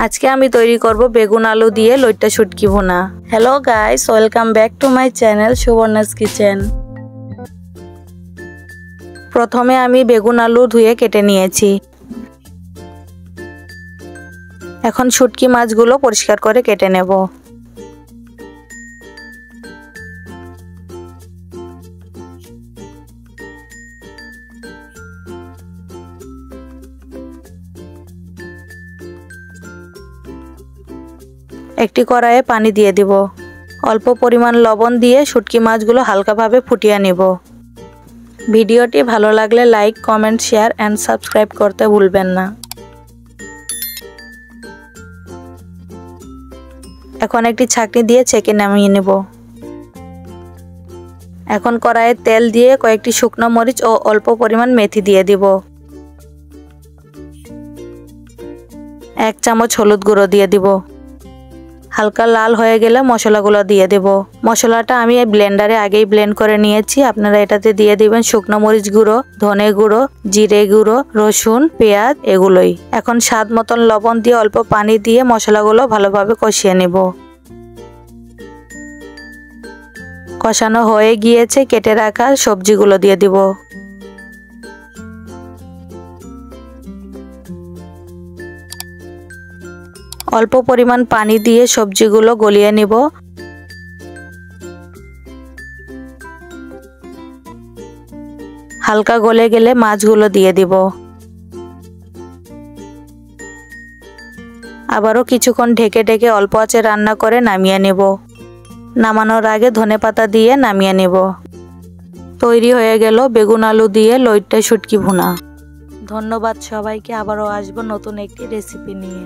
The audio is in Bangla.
আজকে আমি তৈরি করব বেগুন আলু দিয়ে লইট্টা শুটকি ভুনা। Hello guys, welcome back to my channel Subarna's kitchen. প্রথমে আমি বেগুন আলু ধুয়ে কেটে নিয়েছি। এখন শুটকি মাছগুলো পরিষ্কার করে কেটে নেব। একটি কড়াইয়ে পানি দিয়ে দিব। অল্প পরিমাণ লবণ দিয়ে শুটকি মাছগুলো হালকাভাবে ফুটিয়ে নিব। ভিডিওটি ভালো লাগলে like, comment, share and subscribe করতে ভুলবেন না। এখন একটি ছাঁকনি দিয়ে ছেঁকে নামিয়ে নেব। এখন কড়াইয়ে তেল দিয়ে কয়েকটি শুকনো মরিচ ও অল্প পরিমাণ মেথি দিয়ে দিব। 1 চামচ হলুদ গুঁড়ো দিয়ে দিব। হালকা লাল হয়ে গেলে মশলাগুলো দিয়ে দেব। মশলাটা আমি ব্লেন্ডারে আগেই ব্লেন্ড করে নিয়েছি। আপনারা এটাতে দিয়ে দিবেন শুকনো মরিচ গুঁড়ো, ধনে গুঁড়ো, জিরে গুঁড়ো, রসুন, পেঁয়াজ এগুলোই। এখন স্বাদ মতন লবণ দিয়ে অল্প পানি দিয়ে মশলাগুলো ভালোভাবে কষিয়ে নেব। কষানো হয়ে গিয়েছে, কেটে রাখা সবজিগুলো দিয়ে দিব। অল্প পরিমাণ পানি দিয়ে সবজিগুলো গলিয়ে নিব। হালকা গলে গেলে মাছগুলো দিয়ে দিব। আবারও কিছুক্ষণ ঢেকে ঢেকে অল্প আঁচে রান্না করে নামিয়ে নেব। নামানোর আগে ধনেপাতা দিয়ে নামিয়ে নেব। তৈরি হয়ে গেল বেগুন আলু দিয়ে লইট্টা শুটকি ভুনা। ধন্যবাদ সবাইকে। আবারও আসবো নতুন একটি রেসিপি নিয়ে।